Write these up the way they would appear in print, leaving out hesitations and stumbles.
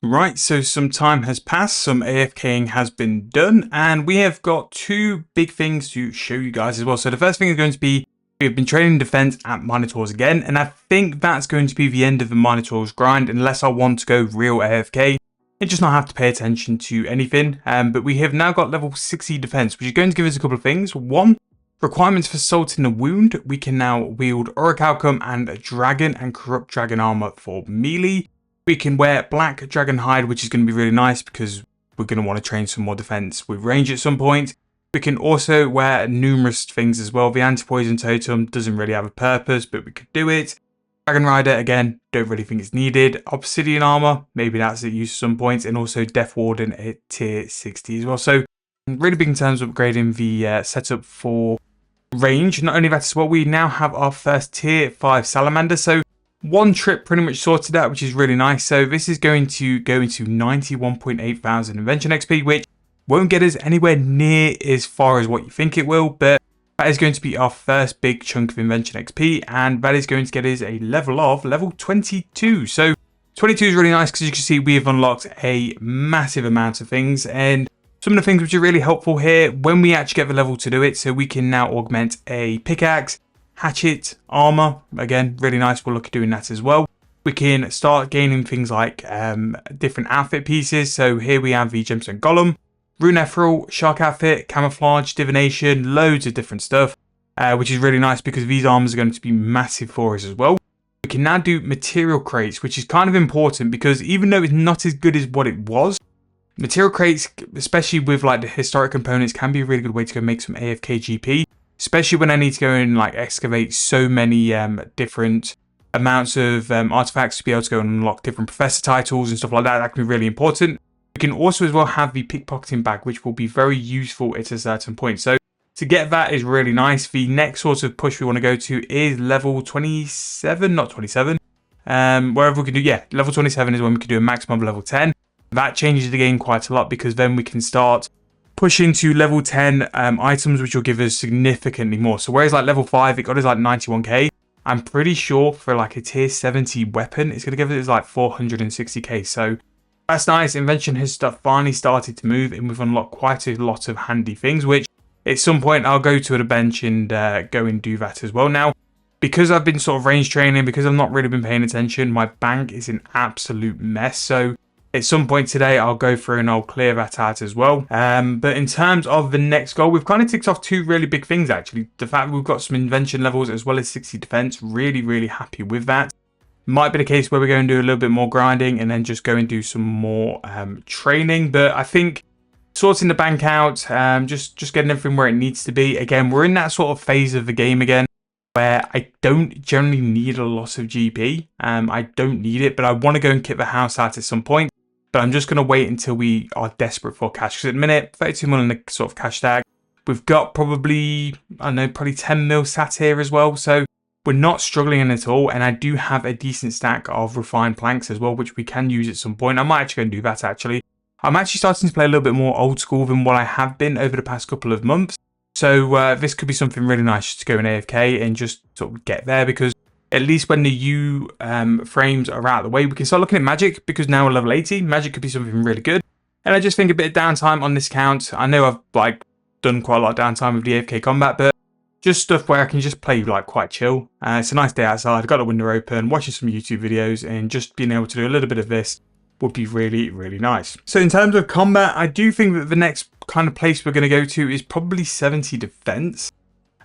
Right, so some time has passed, some AFK'ing has been done, and we have got two big things to show you guys as well. So the first thing is going to be, we've been training defense at Minotaurs again, and I think that's going to be the end of the Minotaurs grind, unless I want to go real AFK and just not have to pay attention to anything. But we have now got level 60 defense, which is going to give us a couple of things. One, requirements for Salt in the Wound. We can now wield Orichalcum and Dragon and Corrupt Dragon Armor for melee. We can wear Black Dragon Hide, which is going to be really nice because we're going to want to train some more defense with range at some point. We can also wear numerous things as well. The Anti-Poison Totem doesn't really have a purpose, but we could do it. Dragon Rider, again, don't really think it's needed. Obsidian Armor, maybe that's at use at some point. And also Death Warden at tier 60 as well. So really big in terms of upgrading the setup for range. Not only that as well, we now have our first tier 5 Salamander. So one trip pretty much sorted out, which is really nice. So this is going to go into 91.8 thousand Invention XP, which won't get us anywhere near as far as what you think it will, but that is going to be our first big chunk of Invention XP, and that is going to get us a level of level 22. So 22 is really nice because you can see we have unlocked a massive amount of things, and some of the things which are really helpful here when we actually get the level to do it. So we can now augment a pickaxe, hatchet, armor, again, really nice. We'll look at doing that as well. We can start gaining things like different outfit pieces. So here we have the Gemstone Golem, Rune Ethereal, Shark Outfit, Camouflage, Divination, loads of different stuff, which is really nice because these armors are going to be massive for us as well. We can now do material crates, which is kind of important because even though it's not as good as what it was, material crates, especially with like the historic components, can be a really good way to go make some AFK GP. Especially when I need to go and like excavate so many different amounts of artifacts to be able to go and unlock different professor titles and stuff like that. That can be really important. We can also as well have the pickpocketing bag, which will be very useful at a certain point. So to get that is really nice. The next sort of push we want to go to is level 27, not 27. Wherever we can do, yeah, level 27 is when we can do a maximum of level 10. That changes the game quite a lot because then we can start pushing to level 10 items, which will give us significantly more. So whereas like level 5, it got us like 91k, I'm pretty sure for like a tier 70 weapon, it's going to give us like 460k. So that's nice. Invention has finally started to move, and we've unlocked quite a lot of handy things, which at some point I'll go to the bench and go and do that as well. Now, because I've been sort of range training, because I've not really been paying attention, my bank is an absolute mess. So at some point today, I'll go through and I'll clear that out as well. But in terms of the next goal, we've kind of ticked off two really big things, actually. The fact that we've got some invention levels as well as 60 defense, really, really happy with that. Might be the case where we're going to do a little bit more grinding and then just go and do some more training. But I think sorting the bank out, just getting everything where it needs to be. Again, we're in that sort of phase of the game again where I don't generally need a lot of GP. I don't need it, but I want to go and kit the house out at some point. But I'm just going to wait until we are desperate for cash. Because at the minute, 32 mil in the sort of cash tag. We've got probably, I don't know, probably 10 mil sat here as well. So we're not struggling at all. And I do have a decent stack of refined planks as well, which we can use at some point. I might actually go and do that actually. I'm actually starting to play a little bit more old school than what I have been over the past couple of months. So this could be something really nice to go in AFK and just sort of get there, because at least when the U frames are out of the way, we can start looking at magic, because now we're level 80. Magic could be something really good. And I just think a bit of downtime on this count. I know I've like done quite a lot of downtime with the AFK combat, but just stuff where I can just play like quite chill. It's a nice day outside. I've got the window open, watching some YouTube videos, and just being able to do a little bit of this would be really, really nice. So in terms of combat, I do think that the next kind of place we're going to go to is probably 70 defense.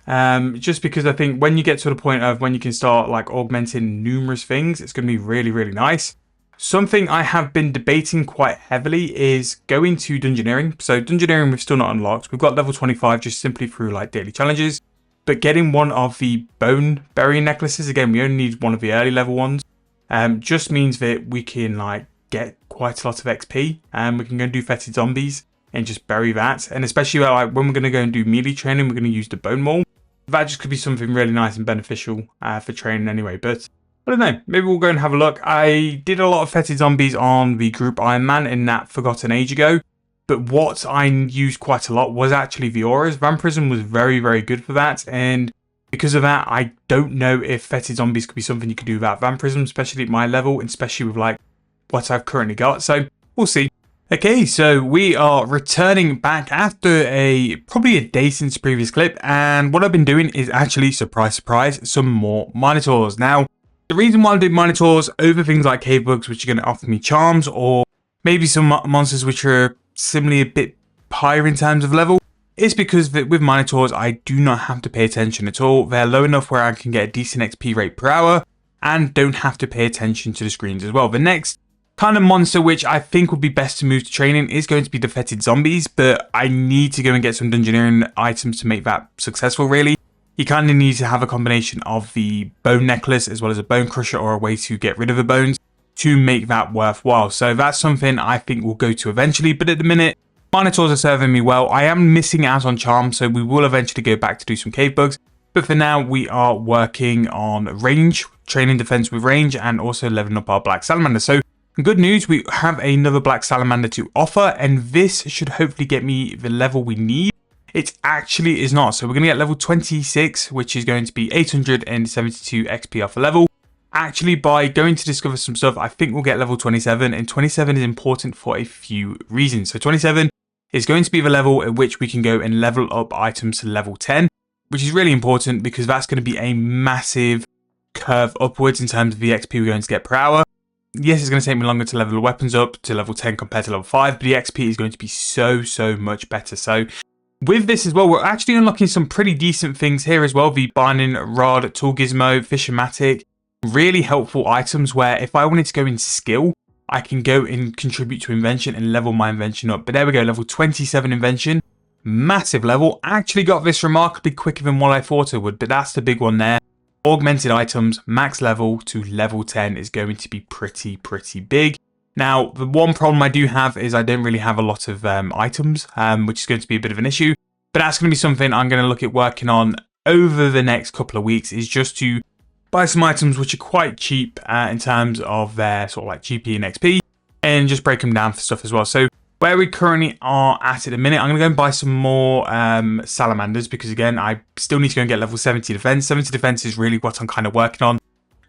Just because I think when you get to the point of when you can start like augmenting numerous things, it's going to be really, really nice. Something I have been debating quite heavily is going to Dungeoneering. So Dungeoneering we've still not unlocked. We've got level 25 just simply through like daily challenges. But getting one of the bone burying necklaces, again, we only need one of the early level ones, just means that we can like get quite a lot of XP, and we can go and do fetid zombies and just bury that. And especially like when we're going to go and do melee training, we're going to use the bone maul. That just could be something really nice and beneficial for training anyway. But I don't know, maybe we'll go and have a look. I did a lot of fetid zombies on the group Iron Man in that Forgotten age ago, but what I used quite a lot was actually the auras. Vampirism was very, very good for that, and because of that, I don't know if fetid zombies could be something you could do without vampirism, especially at my level, and especially with like what I've currently got. So we'll see. Okay, so we are returning back after probably a day since the previous clip, and what I've been doing is actually, surprise, surprise, some more Minotaurs. Now, the reason why I'm doing Minotaurs over things like cave bugs, which are going to offer me charms, or maybe some monsters which are similarly a bit higher in terms of level, is because with Minotaurs, I do not have to pay attention at all. They're low enough where I can get a decent XP rate per hour, and don't have to pay attention to the screens as well. The next kind of monster which I think would be best to move to training is going to be the fetid zombies, but I need to go and get some dungeoneering items to make that successful really. You kind of need to have a combination of the bone necklace as well as a bone crusher or a way to get rid of the bones to make that worthwhile. So that's something I think we'll go to eventually, but at the minute, Minotaurs are serving me well. I am missing out on charms, so we will eventually go back to do some cave bugs. But for now, we are working on range, training defense with range, and also leveling up our black salamander. So good news, we have another black salamander to offer, and this should hopefully get me the level we need. It actually is not. So we're going to get level 26, which is going to be 872 XP off a level. Actually, by going to discover some stuff, I think we'll get level 27, and 27 is important for a few reasons. So 27 is going to be the level at which we can go and level up items to level 10, which is really important because that's going to be a massive curve upwards in terms of the XP we're going to get per hour. Yes, it's going to take me longer to level the weapons up to level 10 compared to level 5, but the XP is going to be so much better. So with this as well, we're actually unlocking some pretty decent things here as well. The binding rod, tool gizmo, fishermatic, really helpful items where if I wanted to go in skill, I can go and contribute to invention and level my invention up. But there we go, level 27 invention, massive level. Actually got this remarkably quicker than what I thought it would, but that's the big one there. Augmented items, max level to level 10 is going to be pretty big. Now, the one problem I do have is I don't really have a lot of items, which is going to be a bit of an issue. But that's going to be something I'm going to look at working on over the next couple of weeks, is just to buy some items which are quite cheap in terms of their sort of like GP and XP, and just break them down for stuff as well. So where we currently are at a minute, I'm going to go and buy some more salamanders because, again, I still need to go and get level 70 defense. 70 defense is really what I'm kind of working on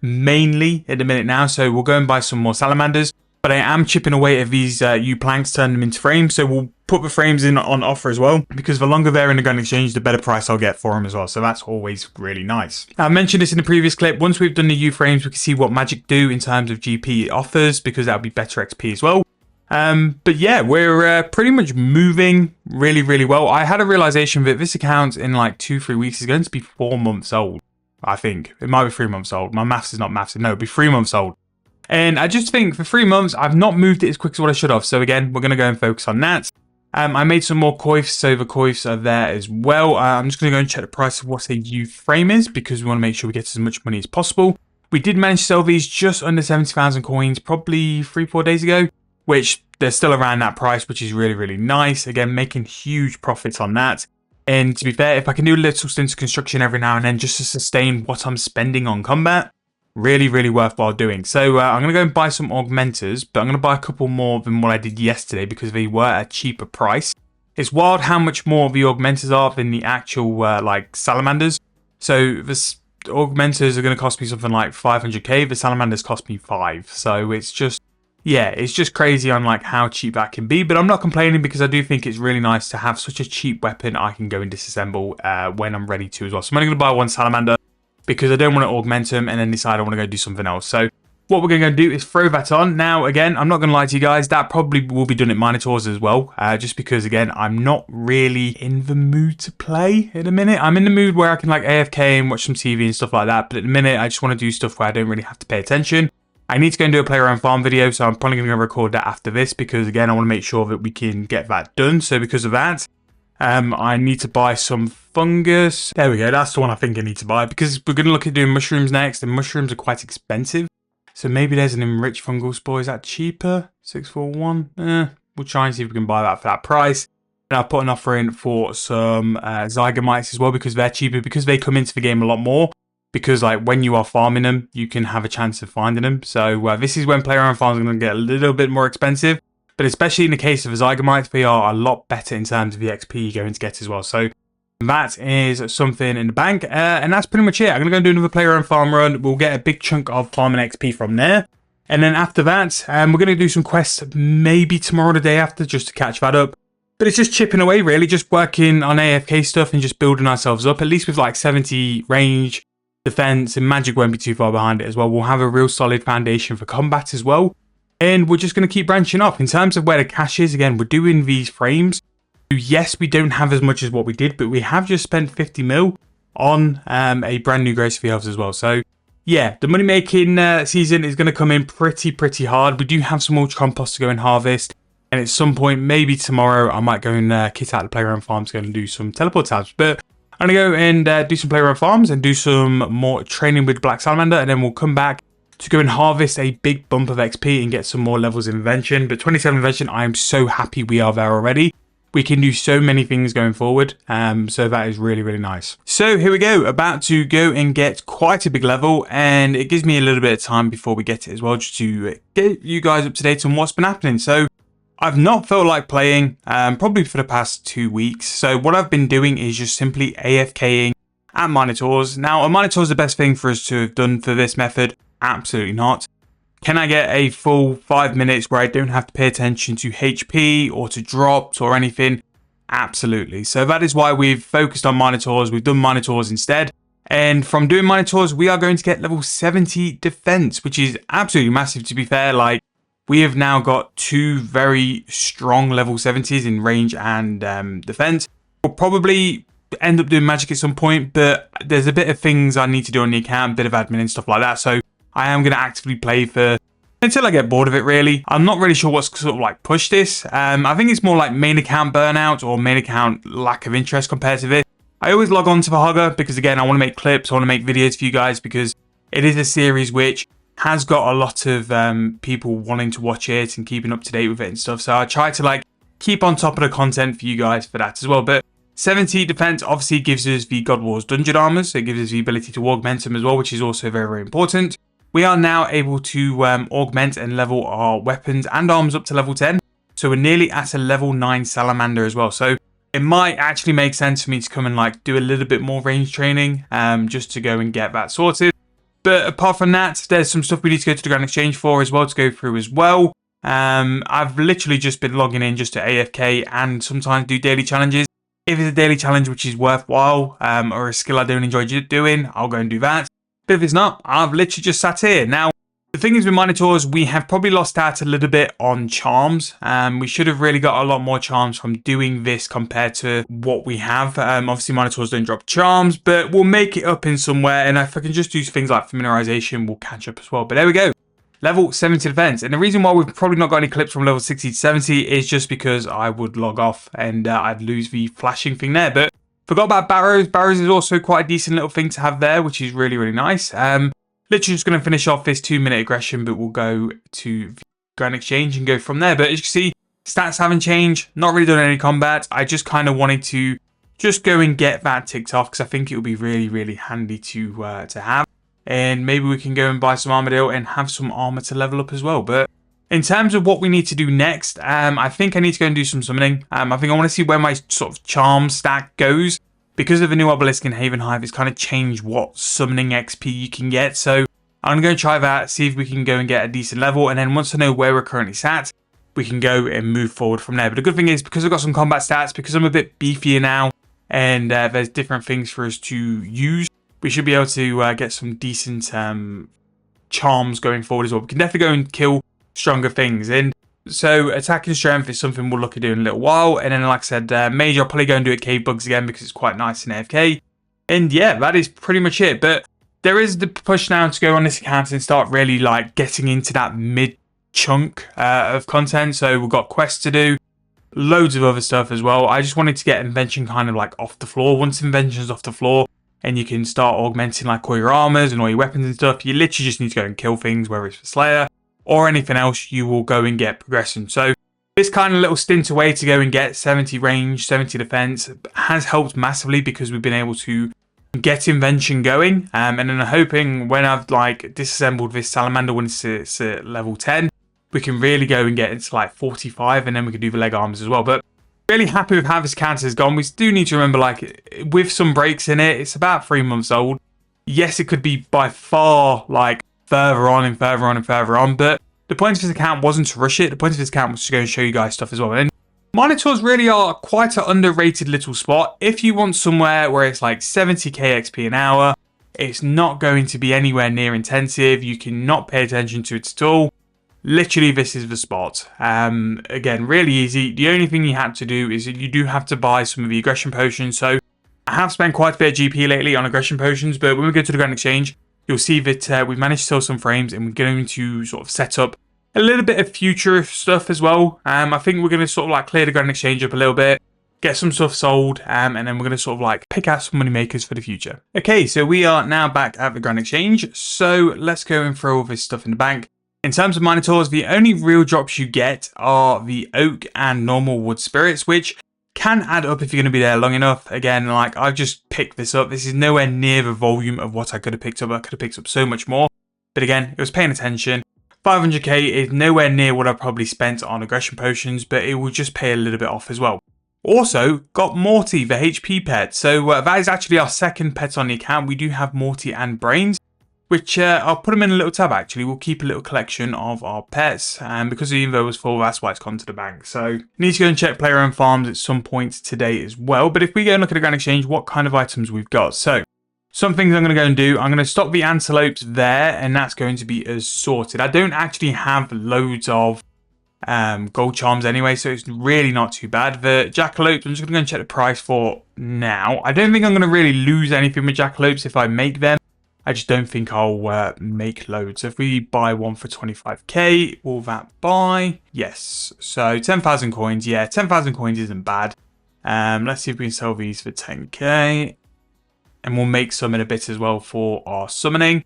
mainly at the minute now. So we'll go and buy some more salamanders. But I am chipping away at these U-planks, turning them into frames. So we'll put the frames in on offer as well, because the longer they're in the gun exchange, the better price I'll get for them as well. So that's always really nice. I mentioned this in the previous clip. Once we've done the U-frames, we can see what magic do in terms of GP it offers, because that'll be better XP as well. But yeah, we're pretty much moving really well. I had a realization that this account in like 2-3 weeks is going to be 4 months old. I think it might be 3 months old. My maths is not maths. No, it'll be 3 months old. And I just think for 3 months, I've not moved it as quick as what I should have. So again, we're going to go and focus on that. I made some more coifs, so the coifs are there as well. I'm just going to go and check the price of what a U frame is, because we want to make sure we get as much money as possible. We did manage to sell these just under 70,000 coins, probably 3-4 days ago, which they're still around that price, which is really nice. Again, making huge profits on that. And to be fair, if I can do little stints of construction every now and then just to sustain what I'm spending on combat, really worthwhile doing. So I'm going to go and buy some augmenters, but I'm going to buy a couple more than what I did yesterday because they were a cheaper price. It's wild how much more the augmenters are than the actual like salamanders. So the augmenters are going to cost me something like 500k. The salamanders cost me 5. So it's just, yeah, it's just crazy on like how cheap that can be. But I'm not complaining because I do think it's really nice to have such a cheap weapon I can go and disassemble when I'm ready to as well. So I'm only going to buy one salamander, because I don't want to augment them and then decide I want to go do something else. So what we're going to do is throw that on. Now, again, I'm not going to lie to you guys, that probably will be done at Minotaurs as well, just because, again, I'm not really in the mood to play in a minute. I'm in the mood where I can like AFK and watch some TV and stuff like that, but at the minute, I just want to do stuff where I don't really have to pay attention. I need to go and do a play around farm video, so I'm probably going to record that after this, because, again, I want to make sure that we can get that done. So because of that, I need to buy some fungus. There we go, that's the one I think I need to buy, because we're going to look at doing mushrooms next, and mushrooms are quite expensive. So maybe there's an enriched fungal spore. Is that cheaper? 641? We'll try and see if we can buy that for that price. And I'll put an offer in for some zygomites as well, because they're cheaper, because they come into the game a lot more. Because like when you are farming them, you can have a chance of finding them. So this is when player on farms are going to get a little bit more expensive. But especially in the case of the zygomites, they are a lot better in terms of the XP you're going to get as well. So that is something in the bank. And that's pretty much it. I'm going to go and do another player on farm run. We'll get a big chunk of farming XP from there. And then after that, we're going to do some quests maybe tomorrow or the day after just to catch that up. But it's just chipping away really, just working on AFK stuff and just building ourselves up, at least with like 70 range, defense, and magic won't be too far behind it as well. We'll have a real solid foundation for combat as well. And we're just going to keep branching off. In terms of where the cash is, again, we're doing these frames. Yes, we don't have as much as what we did, but we have just spent 50 mil on a brand new Grace of the Elves as well. So yeah, the money making season is going to come in pretty hard. We do have some ultra compost to go and harvest. And at some point, maybe tomorrow, I might go and kit out the playground farms, go and do some teleport tabs. But I'm going to go and do some playground farms and do some more training with Black Salamander. And then we'll come back to go and harvest a big bump of XP and get some more levels of Invention. But 27 Invention, I am so happy we are there already. We can do so many things going forward, so that is really nice. So here we go, about to go and get quite a big level, and it gives me a little bit of time before we get it as well, just to get you guys up to date on what's been happening. So I've not felt like playing, probably for the past 2 weeks. So what I've been doing is just simply AFK'ing at Minotaurs. Now, a Minotaur is the best thing for us to have done for this method? Absolutely not. Can I get a full 5 minutes where I don't have to pay attention to HP or to drops or anything? Absolutely. So that is why we've focused on Minotaurs. We've done Minotaurs instead. And from doing Minotaurs, we are going to get level 70 defense, which is absolutely massive, to be fair. Like, we have now got 2 very strong level 70s in range and defense. We'll probably end up doing magic at some point, but there's a bit of things I need to do on the account, a bit of admin and stuff like that. So I am going to actively play for until I get bored of it, really. I'm not really sure what's sort of like pushed this. I think it's more like main account burnout or main account lack of interest compared to this. I always log on to the Hogger because, again, I want to make clips, I want to make videos for you guys because it is a series which has got a lot of people wanting to watch it and keeping up to date with it and stuff. So I try to like keep on top of the content for you guys for that as well. But 70 defense obviously gives us the God Wars dungeon armors. So it gives us the ability to augment them as well, which is also very important. We are now able to augment and level our weapons and arms up to level 10. So we're nearly at a level 9 salamander as well. So it might actually make sense for me to come and like do a little bit more range training just to go and get that sorted. But apart from that, there's some stuff we need to go to the Grand Exchange for as well to go through as well. I've literally just been logging in just to AFK and sometimes do daily challenges. If it's a daily challenge which is worthwhile or a skill I don't enjoy doing, I'll go and do that. But if it's not, I've literally just sat here. Now, the thing is with Minotaurs, we have probably lost out a little bit on charms. We should have really got a lot more charms from doing this compared to what we have. Obviously, Minotaurs don't drop charms, but we'll make it up in somewhere. And if I can just do things like familiarization, we'll catch up as well. But there we go. Level 70 defense. And the reason why we've probably not got any clips from level 60 to 70 is just because I would log off and I'd lose the flashing thing there. But forgot about Barrows. Barrows is also quite a decent little thing to have there, which is really nice. Literally just going to finish off this 2-minute aggression, but we'll go to the Grand Exchange and go from there. But as you can see, stats haven't changed. Not really done any combat. I just kind of wanted to just go and get that ticked off because I think it would be really handy to have. And maybe we can go and buy some Armadale and have some armor to level up as well. But in terms of what we need to do next, I think I need to go and do some summoning. I think I want to see where my sort of charm stack goes. Because of the new obelisk in Haven Hive, it's kind of changed what summoning XP you can get. So I'm going to try that, see if we can go and get a decent level. And then once I know where we're currently sat, we can go and move forward from there. But the good thing is, because I've got some combat stats, because I'm a bit beefier now, and there's different things for us to use, we should be able to get some decent charms going forward as well. We can definitely go and kill stronger things. And so attacking strength is something we'll look at doing in a little while. And then, like I said, major, I'll probably go and do it cave bugs again because it's quite nice in AFK. And yeah, that is pretty much it. But there is the push now to go on this account and start really like getting into that mid chunk of content. So we've got quests to do, loads of other stuff as well. I just wanted to get Invention kind of like off the floor. Once Invention's off the floor and you can start augmenting like all your armors and all your weapons and stuff, you literally just need to go and kill things, whether it's for Slayer or anything else, you will go and get progression. So this kind of little stint away to go and get 70 range, 70 defense has helped massively because we've been able to get Invention going. And then I'm hoping when I've like disassembled this salamander when it's at level 10, we can really go and get into like 45 and then we can do the leg arms as well. But really happy with how this account has gone. We do need to remember, like, with some breaks in it, it's about 3 months old. Yes, it could be by far like further on and further on and further on. But the point of this account wasn't to rush it. The point of this account was to go and show you guys stuff as well. And monitors really are quite an underrated little spot. If you want somewhere where it's like 70k XP an hour, it's not going to be anywhere near intensive. You cannot pay attention to it at all. Literally, this is the spot. Again, really easy. The only thing you have to do is that you do have to buy some of the aggression potions. So I have spent quite a bit of GP lately on aggression potions, but when we go to the Grand Exchange, you'll see that we've managed to sell some frames, and we're going to sort of set up a little bit of future stuff as well. I think we're going to sort of like clear the Grand Exchange up a little bit, get some stuff sold, and then we're going to sort of like pick out some money makers for the future. Okay, so we are now back at the Grand Exchange. So let's go and throw all this stuff in the bank. In terms of Minotaurs, the only real drops you get are the Oak and normal Wood Spirits, which can add up if you're going to be there long enough. Again, like I've just picked this up. This is nowhere near the volume of what I could have picked up. I could have picked up so much more. But again, it was paying attention. 500k is nowhere near what I probably spent on aggression potions, but it will just pay a little bit off as well. Also, got Morty, the HP pet. So that is actually our second pet on the account. We do have Morty and Brains, which I'll put them in a little tab actually. We'll keep a little collection of our pets, and because the info was full, that's why it's gone to the bank. So need to go and check player owned farms at some point today as well. But if we go and look at the Grand Exchange, what kind of items we've got. So some things I'm going to go and do. I'm going to stop the antelopes there, and that's going to be as sorted. I don't actually have loads of gold charms anyway, so it's really not too bad. The jackalopes, I'm just going to go and check the price for now. I don't think I'm going to really lose anything with jackalopes if I make them. I just don't think I'll make loads. So if we buy one for 25k, will that buy? Yes. So 10,000 coins. Yeah, 10,000 coins isn't bad. Let's see if we can sell these for 10k. And we'll make some in a bit as well for our summoning.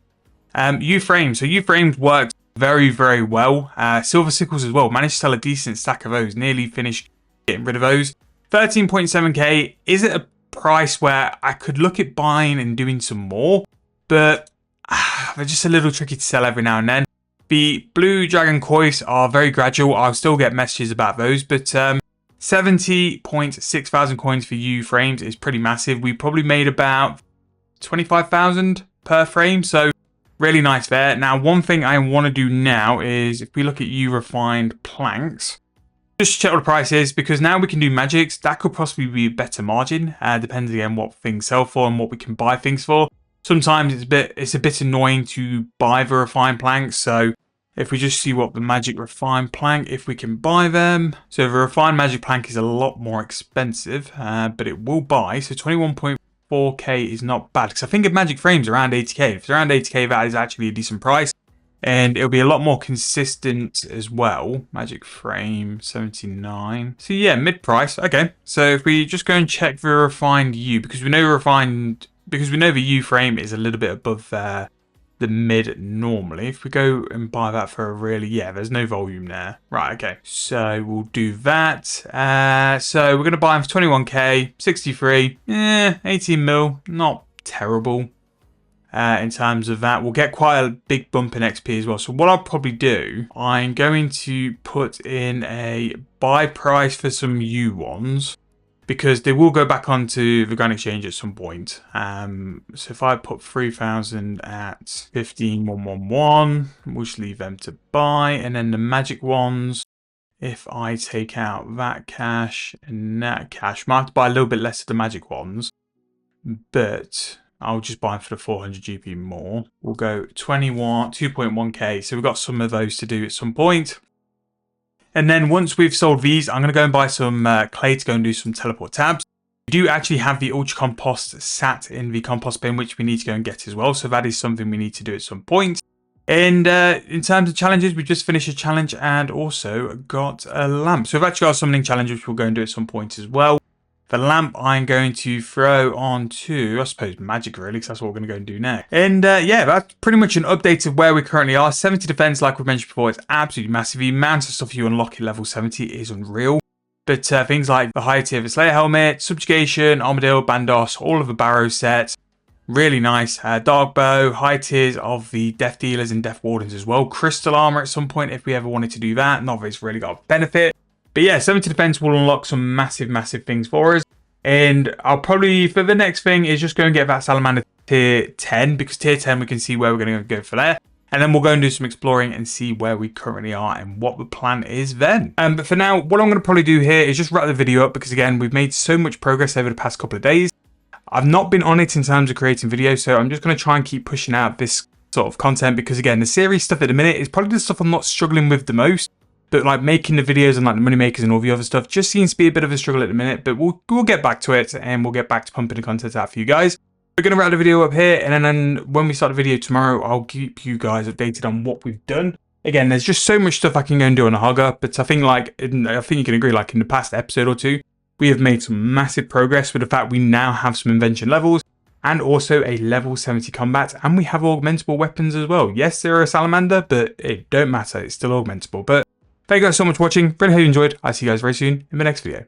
U-frames. So U-frames worked very, very well. Silver sickles as well. Managed to sell a decent stack of those. Nearly finished getting rid of those. 13.7k. Is it a price where I could look at buying and doing some more? But they're just a little tricky to sell every now and then. The blue dragon coins are very gradual. I'll still get messages about those, but 70.6 thousand coins for U frames is pretty massive. We probably made about 25,000 per frame, so really nice there. Now, one thing I want to do now is if we look at U refined planks, just check what the price is, because now we can do magics. That could possibly be a better margin, depending on what things sell for and what we can buy things for. Sometimes it's a bit annoying to buy the refined planks, so if we just see what the magic refined plank, if we can buy them. So the refined magic plank is a lot more expensive, but it will buy. So 21.4k is not bad, because I think if magic frames around 80k. If it's around 80k, that is actually a decent price, and it'll be a lot more consistent as well. Magic frame 79. So yeah, mid price. Okay, so if we just go and check the refined U, because we know the U frame is a little bit above the mid normally. If we go and buy that for a really, yeah, there's no volume there. Right, okay. So we'll do that. So we're going to buy them for 21k, 63, 18 mil, not terrible. In terms of that, we'll get quite a big bump in XP as well. So what I'll probably do, I'm going to put in a buy price for some U ones, because they will go back onto the Grand Exchange at some point. So if I put 3,000 at 15,111, we'll just leave them to buy. And then the magic ones, if I take out that cash and that cash, might have to buy a little bit less of the magic ones, but I'll just buy them for the 400 GP more. We'll go 2.1k. So we've got some of those to do at some point. And then once we've sold these, I'm going to go and buy some clay to go and do some teleport tabs. We do actually have the ultra compost sat in the compost bin, which we need to go and get as well. So that is something we need to do at some point. And in terms of challenges, we just finished a challenge and also got a lamp. So we've actually got a summoning challenge, which we'll go and do at some point as well. The lamp I'm going to throw onto, I suppose, magic really, because that's what we're going to go and do next. And yeah, that's pretty much an update of where we currently are. 70 defense, like we mentioned before, it's absolutely massive. The amount of stuff you unlock at level 70 is unreal. But things like the high tier of the Slayer helmet, subjugation, armadillo, bandos, all of the barrow sets, really nice. Dark bow, high tiers of the death dealers and death wardens as well. Crystal armor at some point if we ever wanted to do that. Not that it's really got a benefit. But yeah, 70 defense will unlock some massive, massive things for us. And I'll probably, for the next thing, is just go and get that salamander tier 10. Because tier 10, we can see where we're going to go for there. and then we'll go and do some exploring and see where we currently are and what the plan is then. But for now, what I'm going to probably do here is just wrap the video up, because again, we've made so much progress over the past couple of days. I've not been on it in terms of creating videos, so I'm just going to try and keep pushing out this sort of content, because again, the series stuff at the minute is probably the stuff I'm not struggling with the most. But like making the videos and like the money makers and all the other stuff just seems to be a bit of a struggle at the minute. But we'll get back to it, and we'll get back to pumping the content out for you guys. We're going to wrap the video up here, and then when we start the video tomorrow, I'll keep you guys updated on what we've done. Again, there's just so much stuff I can go and do on a hogger, but I think you can agree, like in the past episode or two, we have made some massive progress with the fact we now have some invention levels, and also a level 70 combat, and we have augmentable weapons as well. Yes, they're a salamander, but it don't matter, it's still augmentable. But thank you guys so much for watching, really hope you enjoyed. I'll see you guys very soon in the next video.